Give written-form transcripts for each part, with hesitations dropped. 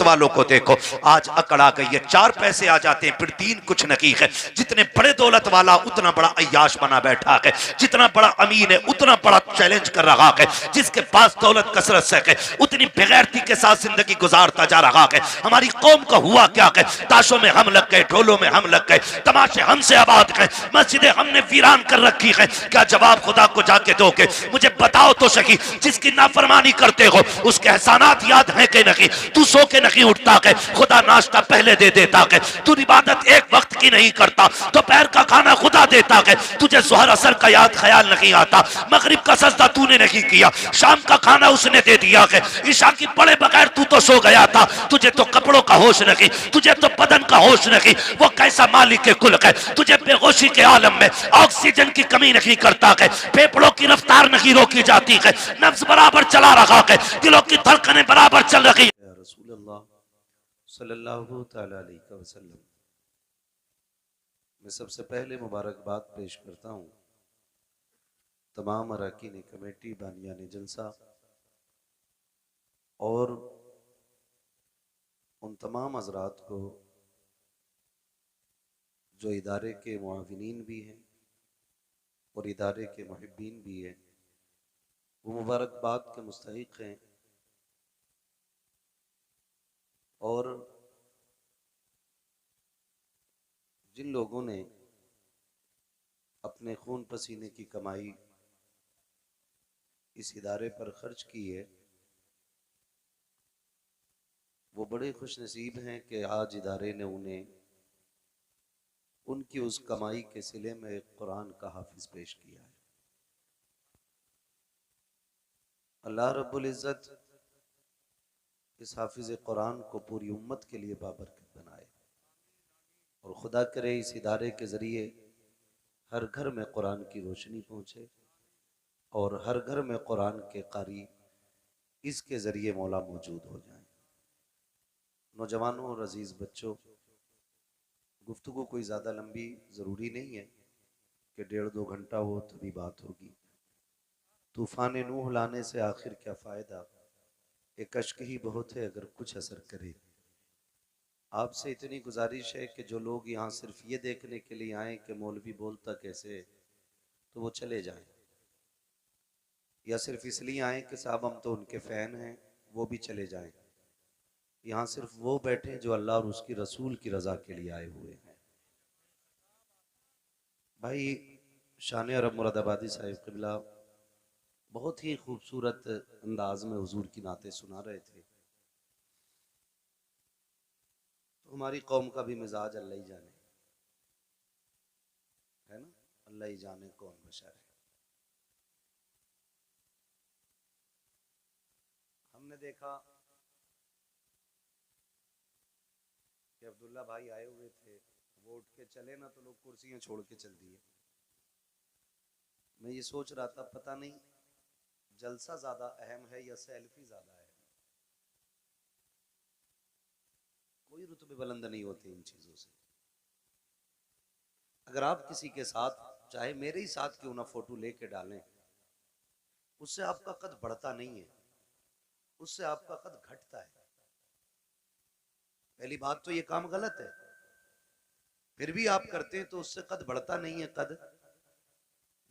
वालों को देखो, आज अकड़ आ गई है, 4 पैसे आ जाते हैं फिर दीन कुछ नहीं है। जितने बड़े दौलत वाला उतना बड़ा अय्याश बना बैठा है, जितना बड़ा अमीन है उतना बड़ा चैलेंज कर रहा है, जिसके पास दौलत कसरत से है उतनी बेगैरती के साथ जिंदगी गुजारता जा रहा है। हमारी कौम का हुआ क्या है, ताशों में हम लग गए, ढोलों में हम लग गए, तमाशे हमसे आबाद गए, मस्जिदें हमने वीरान कर रखी है। क्या जवाब खुदा को जाके दोगे? मुझे बताओ तो सही, जिसकी नाफरमानी करते हो उसके एहसानात याद हैं कि नहीं? तू सो के नहीं उठता है, खुदा नाश्ता पहले दे देता है। तू इबादत एक वक्त की नहीं करता, दोपहर का खाना खुदा देता है। तुझे जोहर असर का याद ख्याल नहीं आता, मगरिब का सजदा तूने नहीं किया, शाम का खाना उसने दे दिया है, ईशा की पढ़े बगैर तू तो सो गया था। तुझे तो कपड़ों का होश नहीं, तुझे तो बदन का होश नहीं। वो कैसा मालिक के कुल है, तुझे बेहोशी के आलम में ऑक्सीजन की कमी नहीं करता है, फेफड़ों की रफ्तार नहीं रोकी जाती है, नब्ज बराबर चला रहा है, दिलों की धड़कनें बराबर चल रही है। रसूलुल्लाह सल्लल्लाहु तआला अलैहि वसल्लम, मैं सबसे पहले मुबारकबाद पेश करता हूँ तमाम अरकान कमेटी, बानियान जलसा और उन तमाम हजरात को जो इदारे के मुआविनीन भी हैं और इदारे के मुहिब्बीन भी हैं। वो मुबारकबाद के मुस्तहिक हैं और जिन लोगों ने अपने खून पसीने की कमाई इस इदारे पर खर्च की है, वो बड़े खुश नसीब हैं कि आज इदारे ने उन्हें उनकी उस कमाई के सिले में कुरान का हाफिज पेश किया है। अल्लाह रब्बुल इज़्ज़त इस हाफिज कुरान को पूरी उम्मत के लिए बाबरकत बनाए और खुदा करे इस इदारे के ज़रिए हर घर में कुरान की रोशनी पहुँचे और हर घर में कुरान के कारी इसके ज़रिए मौला मौजूद हो जाए। नौजवानों और अजीज़ बच्चों, गुफ्तगू कोई ज़्यादा लंबी ज़रूरी नहीं है कि 1.5-2 घंटा हो तभी बात होगी। तूफ़ान नूह लाने से आखिर क्या फ़ायदा, एक अश्क ही बहुत है अगर कुछ असर करे। आपसे इतनी गुजारिश है कि जो लोग यहाँ सिर्फ ये देखने के लिए आए कि मौलवी बोलता कैसे, तो वो चले जाएं, या सिर्फ इसलिए आए कि साहब हम तो उनके फ़ैन हैं, वो भी चले जाएं। यहाँ सिर्फ वो बैठे जो अल्लाह और उसकी रसूल की रज़ा के लिए आए हुए हैं। भाई शान अरब मुरादाबादी साहिब क़िबला बहुत ही खूबसूरत अंदाज में हुजूर की नाते सुना रहे थे। तो हमारी कौम का भी मिजाज अल्लाह ही जाने है ना, अल्लाह ही जाने कौन बशर है। हमने देखा कि अब्दुल्ला भाई आए हुए थे, वो उठ के चले ना तो लोग कुर्सियां छोड़ के चल दिए। मैं ये सोच रहा था पता नहीं जलसा ज्यादा अहम है या सेल्फी ज्यादा अहम है। कोई रुतबे बुलंद नहीं होते इन चीजों से। अगर आप किसी के साथ, चाहे मेरे ही साथ क्यों ना फोटो लेके डालें, उससे आपका कद बढ़ता नहीं है, उससे आपका कद घटता है। पहली बात तो ये काम गलत है, फिर भी आप करते हैं तो उससे कद बढ़ता नहीं है, कद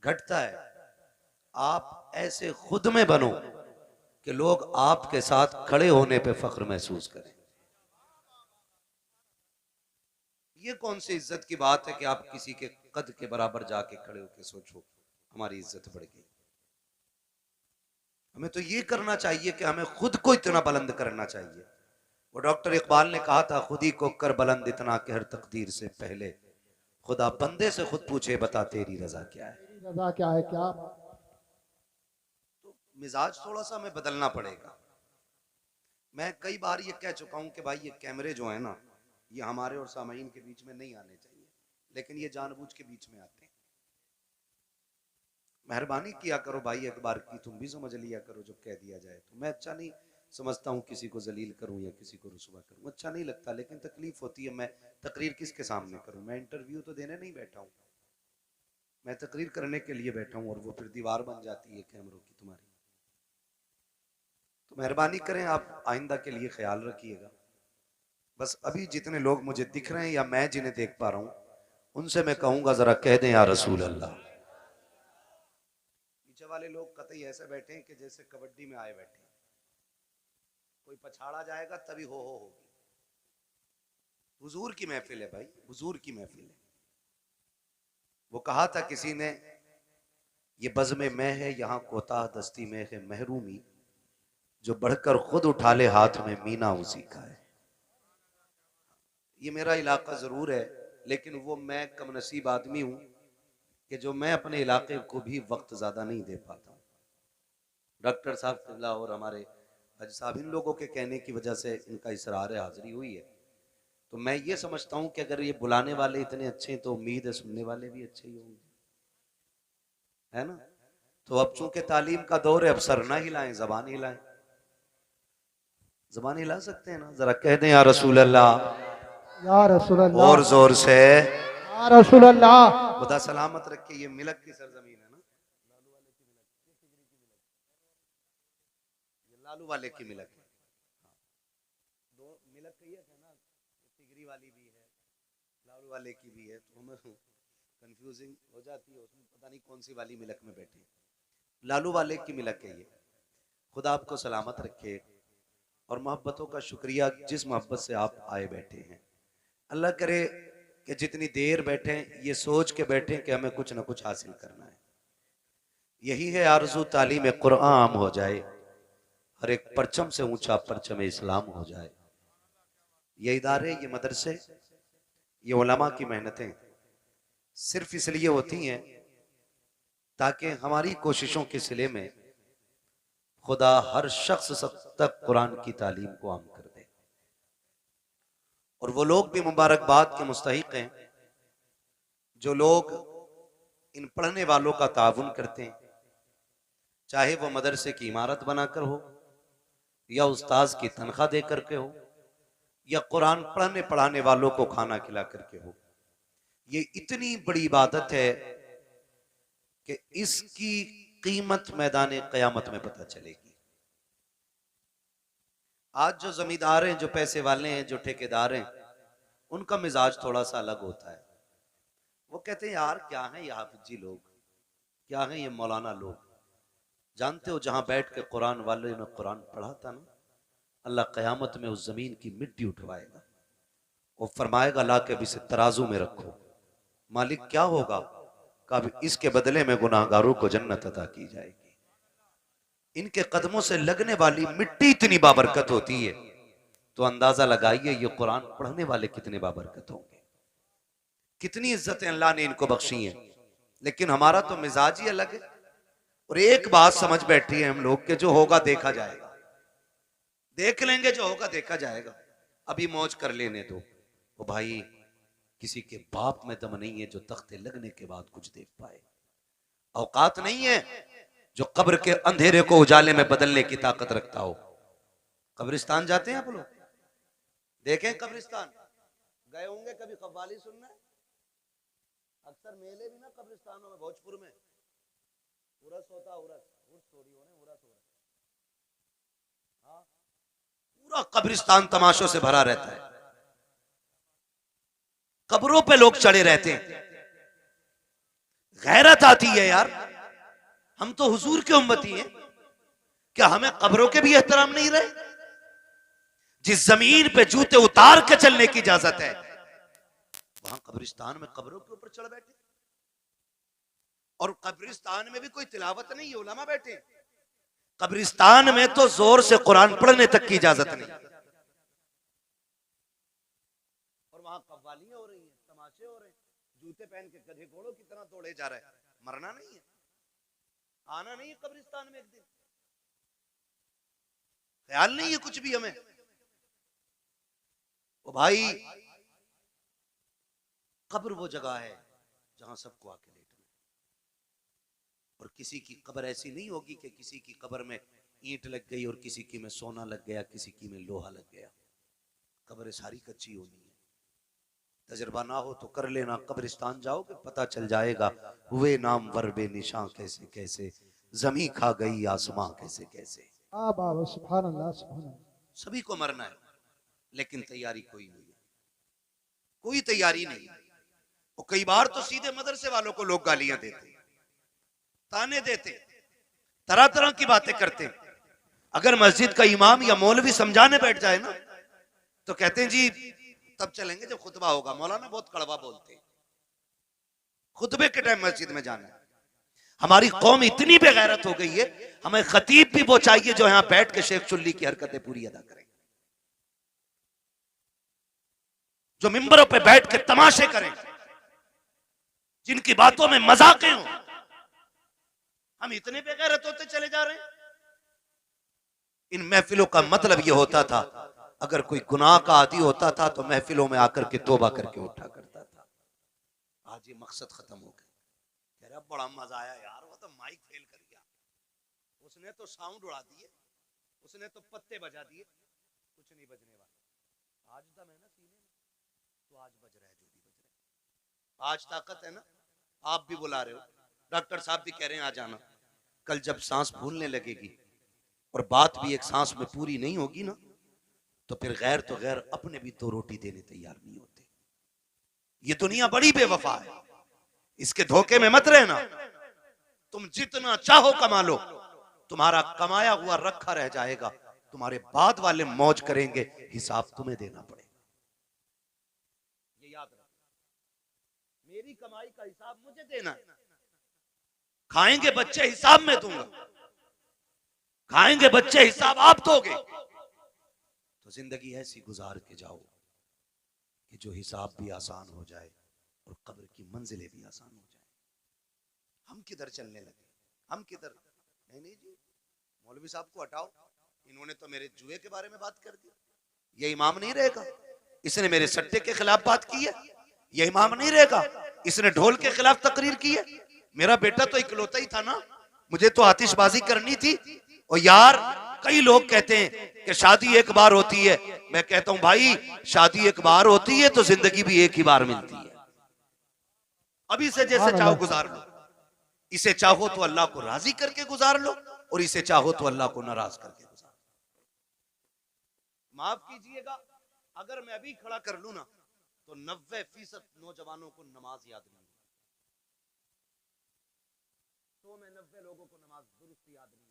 घटता है। आप ऐसे खुद में बनो कि लोग आपके साथ खड़े होने पे फख्र महसूस करें। ये कौन सी इज्जत की बात है कि आप किसी के कद के बराबर जाके खड़े होकर सोचो हमारी इज्जत बढ़ गई। हमें तो ये करना चाहिए कि हमें खुद को इतना बुलंद करना चाहिए। वो डॉक्टर इकबाल ने कहा था, खुद ही को कर बुलंद इतना कि हर तकदीर से पहले खुदा बंदे से खुद पूछे बता तेरी रजा क्या है। रजा क्या है क्या? तो मिजाज थोड़ा सा हमें बदलना पड़ेगा। मैं कई बार ये कह चुका हूं कि भाई ये कैमरे जो है ना, ये हमारे और सामाईन के बीच में नहीं आने चाहिए, लेकिन ये जानबूझ के बीच में आते हैं। मेहरबानी किया करो भाई, एक बार की तुम भी समझ लिया करो जब कह दिया जाए तो। मैं अच्छा नहीं समझता हूँ किसी को जलील करूँ या किसी को रुसवा करूँ, अच्छा नहीं लगता, लेकिन तकलीफ होती है। मैं तकरीर किसके सामने करूँ? मैं इंटरव्यू तो देने नहीं बैठा हूँ, मैं तकरीर करने के लिए बैठा हूँ, और वो फिर दीवार बन जाती है कैमरों की तुम्हारी। तो मेहरबानी करें, आप आइंदा के लिए ख्याल रखिएगा। बस अभी जितने लोग मुझे दिख रहे हैं या मैं जिन्हें देख पा रहा हूं, उनसे मैं कहूंगा जरा कह दें या रसूल अल्लाह। पीछे वाले लोग कतई ऐसे बैठे हैं कि जैसे कबड्डी में आए बैठे हैं। कोई पछाड़ा जाएगा तभी हो होगी। हुजूर की महफिल है भाई, हुजूर की महफिल है। वो कहा था किसी ने, ये बज़्म में है यहाँ कोताह दस्ती में है महरूमी, जो बढ़कर खुद उठा ले हाथ में मीना उसी का है। ये मेरा इलाका जरूर है, लेकिन वो मैं कम नसीब आदमी हूं कि जो मैं अपने इलाके को भी वक्त ज्यादा नहीं दे पाता। डॉक्टर साहब किबला और हमारे हाजी साहब, इन लोगों के कहने की वजह से इनका इसरार हाजिरी हुई है। तो मैं ये समझता हूं कि अगर ये बुलाने वाले इतने अच्छे हैं तो उम्मीद है सुनने वाले भी अच्छे ही होंगे, है ना। तो अब चूंकि तालीम का दौर है, अब सर ना हिलाएं, जबान हिलाएं। जबान हिला सकते हैं ना, जरा कह दें या रसूल अल्लाह, या रसूल अल्लाह, और जोर से। या रसूल अल्लाह। खुदा सलामत रखे। ये मिलक की सरजमीन है ना, ये लालू वाले की मिलक है। दो मिलक कही है ना, तिगरी वाली भी है, लालू वाले की भी है, तो हमें कंफ्यूजिंग हो जाती है, उसमें पता नहीं कौन सी वाली मिलक में बैठे। लालू वाले की मिलक है ये। खुदा आपको सलामत रखे और मोहब्बतों का शुक्रिया जिस मोहब्बत से आप आए बैठे हैं। अल्लाह करे कि जितनी देर बैठे ये सोच के बैठे कि हमें कुछ ना कुछ हासिल करना है। यही है आरज़ू, तालीम कुरान हो जाए, हर एक परचम से ऊंचा परचम इस्लाम हो जाए। ये इदारे, ये मदरसे, ये उलमा की मेहनतें सिर्फ इसलिए होती हैं ताकि हमारी कोशिशों के सिले में खुदा हर शख्स तक कुरान की तालीम को आम कर दे। और वो लोग भी मुबारकबाद के मुस्तहिक हैं जो लोग इन पढ़ने वालों का ताउन करते हैं, चाहे वो मदरसे की इमारत बनाकर हो, या उस्ताज की तनख्वाह दे करके हो, या कुरान पढ़ने पढ़ाने वालों को खाना खिला करके हो। ये इतनी बड़ी इबादत है कि इसकी कीमत मैदान क़यामत में पता चलेगी। आज जो जमींदार हैं, जो पैसे वाले हैं, जो ठेकेदार हैं, उनका मिजाज थोड़ा सा अलग होता है। वो कहते हैं यार क्या है ये हाफिजी लोग, क्या है ये मौलाना लोग। जानते हो जहां बैठ के कुरान वाले ने कुरान पढ़ा था ना, अल्लाह क़यामत में उस जमीन की मिट्टी उठवाएगा और फरमाएगा ला के अब इसे तराजू में रखो। मालिक क्या होगा? कब इसके बदले में गुनाहगारों को जन्नत अता की जाएगी। इनके कदमों से लगने वाली मिट्टी इतनी बाबरकत होती है, तो अंदाजा लगाइए ये कुरान पढ़ने वाले कितने बाबरकत होंगे, कितनी इज्जतें अल्लाह ने इनको बख्शी हैं। लेकिन हमारा तो मिजाज ही अलग है। और एक बात समझ बैठी है हम लोग के जो होगा देखा जाएगा, देख लेंगे, जो होगा देखा जाएगा, अभी मौज कर लेने दो। वो भाई किसी के बाप में दम नहीं है जो तख्ते लगने के बाद कुछ देख पाए। औकात नहीं है जो कब्र के अंधेरे को उजाले में बदलने की ताकत रखता हो। कब्रिस्तान जाते हैं आप लोग, देखें कब्रिस्तान, गए होंगे कभी कव्वाली सुनने। अक्सर मेले भी ना कब्रिस्तानों में, भोजपुर में उरस होता, हाँ, पूरा कब्रिस्तान तमाशों से भरा रहता है। कब्रों पे लोग चढ़े रहते हैं। गैरत आती है यार, हम तो हुजूर के उम्मती हैं, क्या हमें कब्रों के भी एहतराम नहीं रहे? जिस जमीन पे जूते उतार के चलने की इजाजत है, वहां कब्रिस्तान में कब्रों के ऊपर चढ़ बैठे। और कब्रिस्तान में भी कोई तिलावत नहीं है, उलमा बैठे। कब्रिस्तान में तो जोर से कुरान पढ़ने तक की इजाजत नहीं। और वहां कव्वालियां हो रही हैं, तमाशे हो रहे हैं, जूते पहन के गधे घोड़ों की तरह दौड़े जा रहे हैं। मरना नहीं है, आना नहीं है कब्रिस्तान में एक दिन, ख्याल नहीं है कुछ भी हमें। ओ भाई, कब्र वो जगह है जहां सबको आके लेटना है। और किसी की कब्र ऐसी नहीं होगी कि किसी की कब्र में ईंट लग गई और किसी की में सोना लग गया, किसी की में लोहा लग गया। कब्र सारी कच्ची होनी है। तजर्बा ना हो तो कर लेना, कब्रिस्तान जाओगे पता चल जाएगा। हुए नाम वरबे निशां कैसे कैसे, जमी खा गई आसमां कैसे कैसे। सुभान अल्लाह, सुभान अल्लाह। सभी को मरना है। लेकिन तैयारी कोई नहीं है, कोई तैयारी नहीं। और कई बार तो सीधे मदरसे वालों को लोग गालियां देते, ताने देते, तरह तरह की बातें करते। अगर मस्जिद का इमाम या मौलवी समझाने बैठ जाए ना तो कहते हैं जी तब चलेंगे जब खुतबा होगा। मौलाना बहुत कड़वा बोलते हैं, खुतबे के टाइम मस्जिद में जाना है। हमारी कौम इतनी बेगैरत हो गई है, हमें खतीब भी वो चाहिए जो यहां बैठ के शेख चुल्ली की हरकतें पूरी अदा करें, जो मिंबरों पे बैठ के तमाशे करें, जिनकी बातों में मजाकें हो। हम इतने बेगैरत होते चले जा रहे हैं। इन महफिलों का मतलब यह होता था, अगर कोई गुनाह का आदी होता था तो महफिलों में आकर के तौबा करके उठा करता था। आज ये मकसद खत्म हो गया। कह रहा बड़ा मजा आया यार, वो तो माइक फेल कर गया, उसने तो साउंड उड़ा दिए, उसने तो पत्ते बजा दिए, कुछ नहीं बजने वाला। आज दम है ना सीने में, तो आज बज रहा है जो भी बज रहा है। आज ताकत है ना, आप भी बुला रहे हो, डॉक्टर साहब भी कह रहे हैं आ जाना। कल जब सांस फूलने लगेगी और बात भी एक सांस में पूरी नहीं होगी ना, तो फिर गैर तो गैर अपने भी दो रोटी देने तैयार नहीं होते। ये दुनिया बड़ी बेवफा है, इसके धोखे में मत रहना। तुम जितना चाहो कमा लो, तुम्हारा कमाया हुआ रखा रह जाएगा। तुम्हारे बाद वाले मौज करेंगे, हिसाब तुम्हें देना पड़ेगा। ये याद रखो, मेरी कमाई का हिसाब मुझे देना है। खाएंगे बच्चे, हिसाब में दूंगा। खाएंगे बच्चे, हिसाब आप दोगे। तो जिंदगी ऐसी गुजार के जाओ कि जो हिसाब भी आसान हो जाए और कब्र की मंजिलें भी आसान हो जाए। हम किधर चलने लगे, हम किधर। नहीं जी, मौलवी साहब को हटाओ, इन्होंने तो मेरे जुए के बारे में बात कर दी। ये इमाम नहीं रहेगा, इसने मेरे सट्टे के खिलाफ बात की है। ये इमाम नहीं रहेगा, इसने ढोल के खिलाफ तकरीर की है। मेरा बेटा तो इकलौता ही था ना, मुझे तो आतिशबाजी करनी थी। और यार कई लोग कहते हैं कि शादी एक बार होती है। मैं कहता हूं भाई, शादी एक बार होती है तो जिंदगी भी एक ही बार मिलती है। अभी से जैसे चाहो गुजार लो। इसे चाहो तो अल्लाह को राजी करके गुजार लो, और इसे चाहो तो अल्लाह को नाराज करके गुजार लो। माफ कीजिएगा, अगर मैं अभी खड़ा कर लूं ना तो 90% नौजवानों को नमाज याद नहीं, तो मैं 90 लोगों को नमाज दुरुस्त याद नहीं होगी।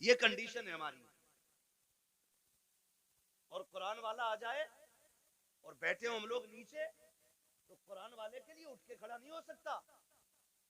ये कंडीशन है हमारी। और कुरान वाला आ जाए और बैठे हो हम लोग नीचे, तो कुरान वाले के लिए उठ के खड़ा नहीं हो सकता,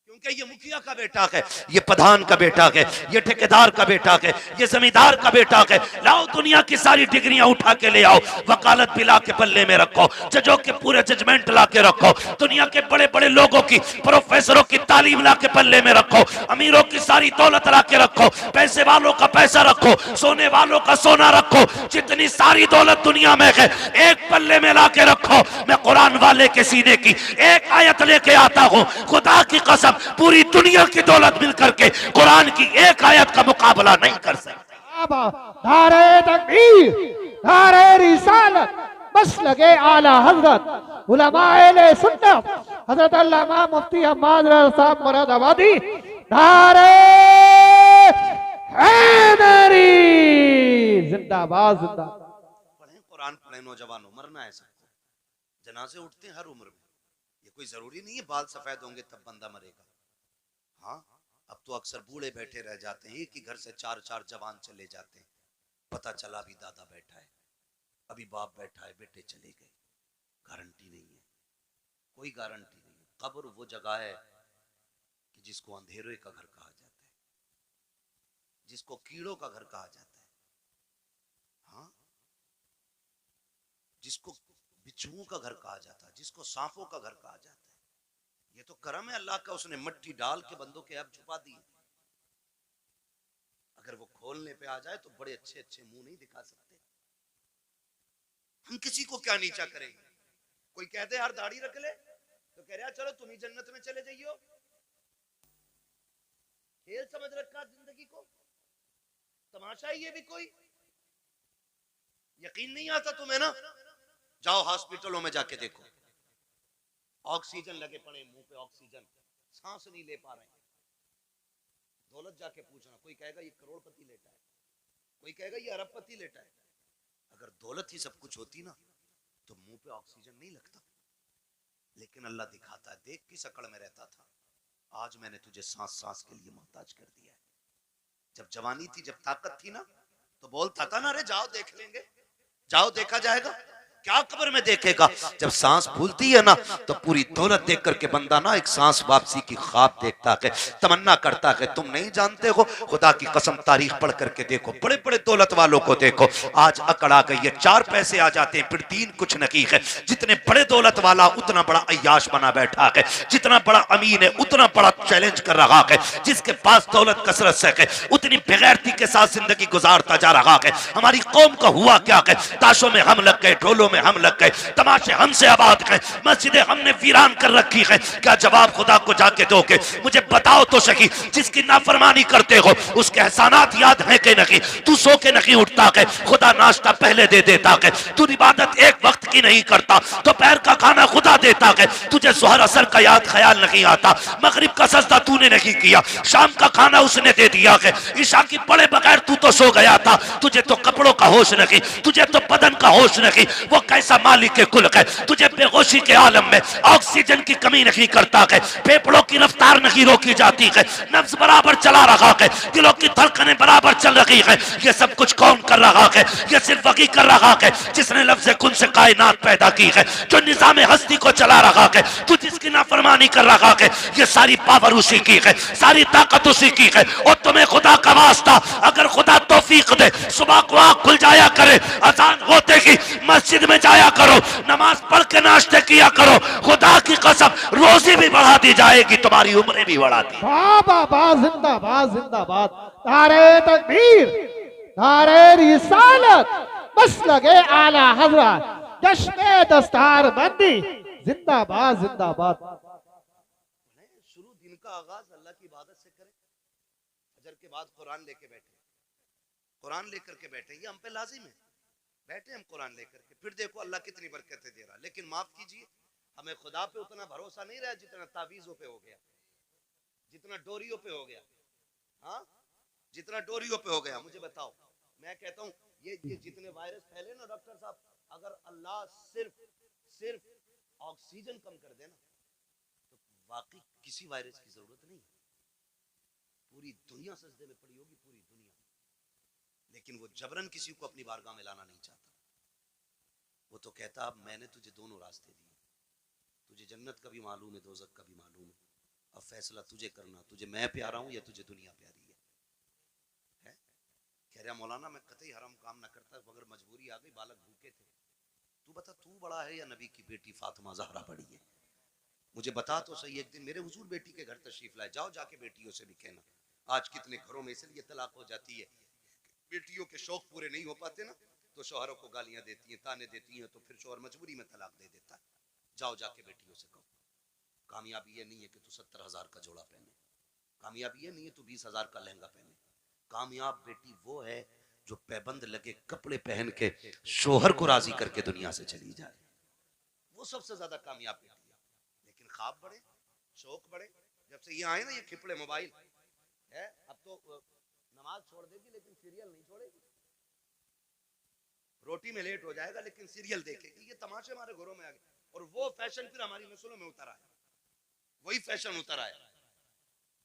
क्योंकि ये मुखिया का बेटा है, ये प्रधान का बेटा है, ये ठेकेदार का बेटा है, ये जमींदार का बेटा है। लाओ दुनिया की सारी डिग्रियां उठा के ले आओ, वकालत भी ला के पल्ले में रखो, जजों के पूरे जजमेंट ला के रखो, दुनिया के बड़े बड़े लोगों की, प्रोफेसरों की तालीम ला के पल्ले में रखो, अमीरों की सारी दौलत ला के रखो, पैसे वालों का पैसा रखो, सोने वालों का सोना रखो, जितनी सारी दौलत दुनिया में है एक पल्ले में ला के रखो। मैं कुरान वाले के सीने की एक आयत लेके आता हूं, खुदा की कसम पूरी दुनिया की दौलत मिलकर के कुरान की एक आयत का मुकाबला नहीं कर सकते। नारे तकबीर, नारे रिसालत, बस लगे आला हजरत उलमाए सुन्नत हजरत अल्लामा मुफ्ती हम्माद रज़ा साहब मुरादाबादी, नारे हैदरी जिंदाबाद जिंदाबाद। पढ़ें कुरान, पढ़ें नौजवानों, मरना है सबको। जनाजे उठते हैं हर उम्र में, ये कोई जरूरी नहीं है बाल सफेद होंगे तब बंदा मरेगा। हाँ, अब तो अक्सर बूढ़े बैठे रह जाते हैं, एक ही घर से चार चार जवान चले जाते हैं, पता चला अभी दादा बैठा है, अभी बाप बैठा है, बेटे चले गए। गारंटी नहीं है, कोई गारंटी नहीं है। कब्र वो जगह है कि जिसको अंधेरे का घर कहा जाता है, जिसको कीड़ों का घर कहा जाता है, हाँ, जिसको बिच्छुओं का घर कहा जाता है, जिसको सांपों का घर कहा जाता है। ये तो करम है अल्लाह का, उसने मट्टी डाल के बंदों के अब छुपा दी। अगर वो खोलने पे आ जाए तो बड़े अच्छे अच्छे मुंह नहीं दिखा सकते। हम किसी को क्या नीचा करेंगे। कोई कहते यार दाढ़ी रख ले, तो कह रहा चलो तुम ही जन्नत में चले जाइयो। खेल समझ रखा जिंदगी को, तमाशा ही ये भी कोई। यकीन नहीं आता तुम्हें ना, जाओ हॉस्पिटलों में जाके देखो, ऑक्सीजन लगे पड़े मुंह पे, ऑक्सीजन, सांस नहीं ले पा रहे। दौलत जाके पूछना, कोई कहेगा ये करोड़पति लेटा है, कोई कहेगा ये अरबपति लेटा है। अगर दौलत ही सब कुछ होती ना तो मुंह पे ऑक्सीजन नहीं लगता, लेकिन अल्लाह दिखाता है, देख किस अकड़ में रहता था, आज मैंने तुझे सांस सांस के लिए मोहताज कर दिया है। जब जवानी थी, जब ताकत थी ना, तो बोलता था ना, अरे जाओ देख लेंगे, जाओ देखा जाएगा, क्या कब्र में देखेगा। जब सांस फूलती है ना तो पूरी दौलत देख करके बंदा ना एक सांस वापसी की ख्वाब देखता है, तमन्ना करता है। तुम नहीं जानते हो, खुदा की कसम तारीख पढ़ करके देखो, बड़े बड़े दौलत वालों को देखो, आज अकड़ आ गई है, 4 पैसे आ जाते हैं फिर 3 कुछ नहीं है। जितने बड़े दौलत वाला उतना बड़ा अय्याश बना बैठा है, जितना बड़ा अमीन है उतना बड़ा चैलेंज कर रहा है, जिसके पास दौलत कसरत से है उतनी बेगैरती के साथ जिंदगी गुजारता जा रहा है। हमारी कौम का हुआ क्या है, ताशों में हम लग गए, ढोलों में हम लग गए, तमाशे हमसे आबाद हैं, मस्जिदें हमने वीरान कर रखी हैं। क्या जवाब खुदा को जाके दोगे? मुझे बताओ तो सही, जिसकी नाफरमानी करते हो उसके एहसानात याद हैं कि नहीं? तू सो के नहीं उठता है, खुदा नाश्ता पहले दे देता है। तू इबादत एक वक्त की नहीं करता, तो पैर का खाना खुदा देता है। तुझे जोहर असर का याद ख्याल नहीं आता, मगरिब का सजदा तूने नहीं किया, शाम का खाना उसने दे दिया है, ईशा की पड़े बगैर तू तो सो गया था। तुझे तो कपड़ों का होश नहीं, तुझे तो बदन का होश नहीं। वो कैसा मालिक के कुल है, तुझे बेहोशी के आलम में ऑक्सीजन की कमी नहीं करता है, फेफड़ों की रफ्तार नहीं रोकी जाती है, नब्ज बराबर चला रहा है, दिलों की धड़कनें बराबर चल रही है। ये सब कुछ कौन कर रहा है? ये सिर्फ वही कर रहा है जिसने लफ्ज़ कुन से कायनात पैदा की है, जो निजाम हस्ती को चला रहा है। तू जिसकी नाफरमानी कर रहा है, ये सारी पावर उसी की है, सारी ताकत उसी की है। और तुम्हें खुदा का वास्ता, अगर खुदा तौफीक दे, सुबह को आँख खुल जाया करे, अजान होते ही मस्जिद में जाया करो, नमाज पढ़ के नाश्ते किया करो, खुदा की कसम रोजी भी बढ़ा दी जाएगी, तुम्हारी उम्रें भी बढ़ा दी। जिंदाबाद जिंदाबाद जिंदाबाद, नारे तकबीर, नारे रिसालत, बस लगे आला हजरत, जश्न दस्तार बंदी, जिंदाबाद जिंदाबाद। शुरू दिन का आगाज अल्लाह की इबादत से करें, फजर के बाद कुरान लेके बैठे, कुरान लेकर के बैठे, ये हम पे लाजिम है, बैठे हम कुरान लेकर के, फिर देखो अल्लाह कितनी बरकतें दे रहा। लेकिन माफ कीजिए, हमें खुदा पे उतना भरोसा नहीं रहा जितना तावीज़ों पे हो गया, जितना डोरियों पे हो गया। हाँ, जितना डोरियों पे हो गया। मुझे बताओ, मैं कहता हूँ ये जितने वायरस फैले ना डॉक्टर साहब, अगर अल्लाह सिर्फ ऑक्सीजन कम कर देना तो वाकई किसी वायरस की जरूरत नहीं, पूरी दुनिया सजदे में पड़ी होगी, पूरी दुनिया। लेकिन वो जबरन किसी को अपनी बारगाह में लाना नहीं चाहता। वो तो कहता, अब मैंने तुझे दोनों रास्ते दिए, तुझे जन्नत का भी मालूम है, दोज़ख का भी मालूम है, अब फैसला तुझे करना, तुझे मैं प्यारा हूं या तुझे दुनिया प्यारी है? कह रहा मौलाना मैं कतई हराम काम ना करता, मगर मजबूरी आ गई, बालक भूखे थे। तू बता, तू बड़ा है या नबी की बेटी फातिमा ज़हरा बड़ी है? मुझे बता तो सही। एक दिन मेरे हुजूर बेटी के घर तशरीफ लाए, जाओ जाके बेटियों से भी कहना। आज कितने घरों में इसलिए तलाक हो जाती है, बेटियों के शौक पूरे नहीं हो पाते ना, तो शौहरों को गालियां देती हैं, ताने देती हैं, तो फिर शौहर मजबूरी में तलाक दे देता है। जाओ जाके बेटियों से कहो, कामयाबी ये नहीं है कि तू 70,000 का जोड़ा पहने, कामयाबी ये नहीं है तू 20,000 का लहंगा पहने। कामयाब बेटी वो है जो पैबंद लगे कपड़े पहन के शोहर को राजी करके दुनिया से चली जाए, वो सबसे ज्यादा कामयाब बेटी है। लेकिन ख्वाब बड़े, शौक बड़े, जब से ये आए ना ये खिपड़े मोबाइल है, अब तो नमाज छोड़ देगी लेकिन सीरियल नहीं छोड़ेगी, रोटी में लेट हो जाएगा लेकिन सीरियल देखेगी। ये तमाशे हमारे घरों में आ गए, और वो फैशन फिर हमारी नस्लों में उतर आया, वही फैशन उतर आया,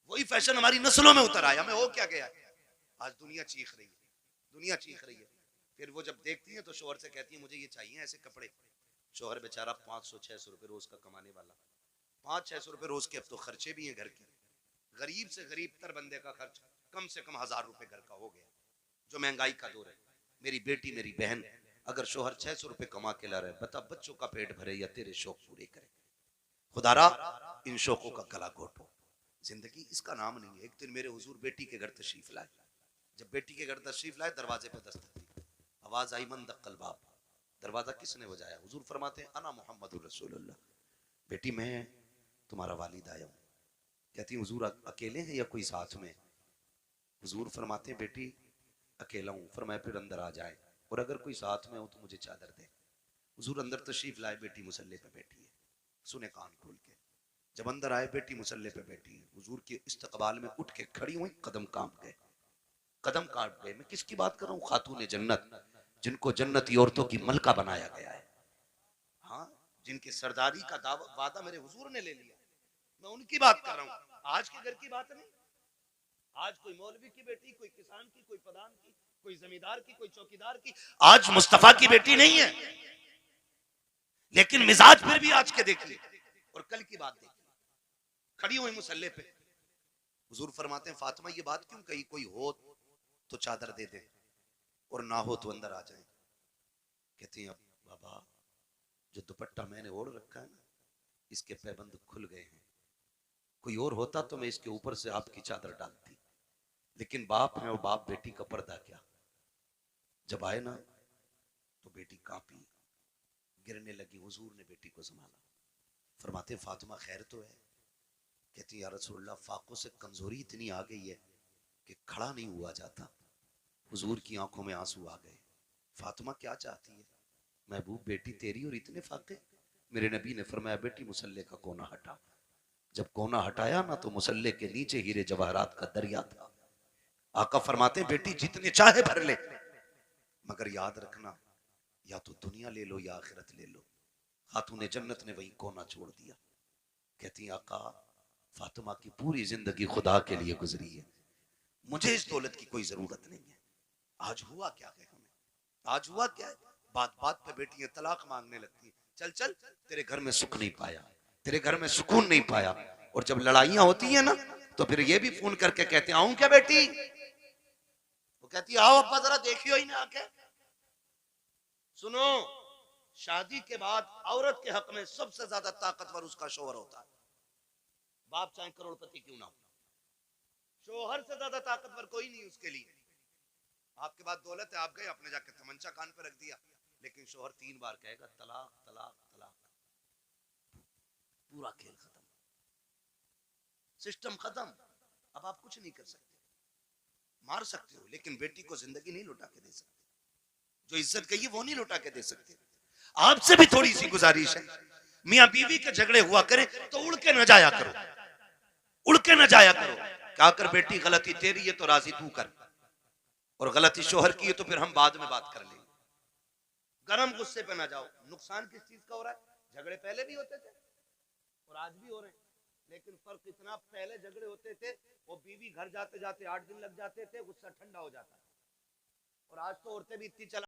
वही फैशन हमारी नस्लों में उतर आया। हमें हो क्या गया, आज दुनिया चीख रही है, दुनिया चीख रही है। फिर वो जब देखती है तो शोहर से कहती है मुझे ये चाहिए ऐसे कपड़े। शोहर बेचारा 500-600 रुपए रोज का कमाने वाला, 500-600 रुपए रोज के अब तो खर्चे भी हैं घर के। गरीब से गरीब तर बंदे का खर्च कम से कम 1000 रुपए घर का हो गया, जो महंगाई का दौर है। मेरी बेटी मेरी बहन अगर शोहर 600 रुपए कमा के ला रहे, बता बच्चों का पेट भरे या तेरे शौक पूरे करे? खुदारा इन शौकों का गला घोटो, जिंदगी इसका नाम नहीं है। एक दिन मेरे हुजूर बेटी के घर तशरीफ लाए, जब बेटी के घर तशरीफ लाए दरवाजे पे दस्तक दी, आवाज आई मन दक्कल बाब। दरवाजा किसने बजाया? हुजूर फरमाते हैं अना मोहम्मदुर रसूलुल्लाह, बेटी मैं तुम्हारा वालिद आया हूँ। कहती हुजूर अकेले हैं या कोई साथ में? हुजूर फरमाते हैं बेटी अकेला हूँ। फरमाया फिर अंदर आ जाए, और अगर कोई साथ में हो तो मुझे चादर दे। हुजूर अंदर तशरीफ लाए, बेटी मुसल्ले पे बैठी है, सुने कान खोल के। जब अंदर आए बेटी मुसल्ले पे बैठी है, हुजूर के इस्तकबाल में उठ के खड़ी हुई, कदम कांप गए, कदम काट गए। मैं किसकी बात कर रहा हूँ? खातून जन्नत, जिनको जन्नती औरतों की मलका बनाया गया है, हाँ, जिनकी सरदारी का वादा मेरे हुजूर ने ले लिया, मैं उनकी बात कर रहा हूं, आज के घर की बात नहीं। आज कोई मौलवी की बेटी, कोई किसान की, कोई प्रधान की, कोई जमींदार की, कोई चौकीदार की, आज मुस्तफा की बेटी नहीं है। लेकिन मिजाज फिर भी आज के देखिए और कल की बात देखिए। खड़ी हुई मुसल्ले पे, हुजूर फरमाते हैं फातिमा ये बात क्यों कही, कोई हो तो चादर दे दे और ना हो तो अंदर आ जाए। कहती हैं अब बाबा जो दुपट्टा मैंने ओढ़ रखा है ना, इसके पैबंद खुल गए हैं, कोई और होता तो मैं इसके ऊपर से आपकी चादर डालती, लेकिन बाप है और बाप बेटी का पर्दा क्या। जब आए ना तो बेटी कांपी, गिरने लगी, हुजूर ने बेटी को संभाला। फरमाते फातिमा खैर तो है। कहती या रसूलल्लाह फाकों से कमजोरी इतनी आ गई है कि खड़ा नहीं हुआ जाता। हुजूर की आंखों में आंसू आ गए। फातिमा क्या चाहती है? महबूब बेटी तेरी और इतने फाके। मेरे नबी ने फरमाया बेटी मुसल्ले का कोना हटा। जब कोना हटाया ना तो मुसल्ले के नीचे हीरे जवाहरात का दरिया था। आका फरमाते बेटी जितने चाहे भर ले, मगर याद रखना या तो दुनिया ले लो या आखिरत ले लो। खातूने जन्नत ने वही कोना छोड़ दिया। कहती आका फातिमा की पूरी जिंदगी खुदा के लिए गुजरी है, मुझे इस दौलत की कोई जरूरत नहीं है। आज हुआ क्या है हमें, आज हुआ क्या है, बात बात पे बेटियां तलाक मांगने लगती है। चल चल तेरे घर में सुख नहीं पाया, तेरे घर में सुकून नहीं पाया। और जब लड़ाइयां होती है ना तो फिर ये भी फोन करके कहते आऊं क्या बेटी? वो कहती आओ अब्बा जरा देखियो ही ना आके। सुनो, शादी के बाद औरत के हक में सबसे ज्यादा ताकतवर उसका शोहर होता है। बाप चाहे करोड़पति क्यों ना हो, शोहर से ज्यादा ताकतवर कोई नहीं उसके लिए। आपके पास दौलत है, आप गए अपने जाके तमंचा कान पे रख दिया, लेकिन शोहर 3 बार कहेगा तलाक तलाक तलाक, पूरा खेल खत्म, सिस्टम खत्म। अब आप कुछ नहीं कर सकते, मार सकते हो लेकिन बेटी को जिंदगी नहीं लौटा के दे सकते। जो इज्जत गई है वो नहीं लौटा के दे सकते। आपसे भी थोड़ी सी गुजारिश है, मियां बीवी के झगड़े हुआ करे तो उड़ के न जाया करो, उड़ के न जाया करो। क्या कर बेटी गलती तेरी है तो राजी तू कर, और गलती शोहर की है तो फिर हम बाद में बात कर लेंगे। गरम गुस्से पे ना जाओ। नुकसान किस चीज का हो रहा है? झगड़े पहले भी होते थे और आज भी हो रहे हैं, लेकिन फर्क इतना, पहले झगड़े होते थे वो बीवी घर जाते जाते 8 दिन लग जाते थे, गुस्सा ठंडा हो जाता, और आज तो औरतें भी इतनी चला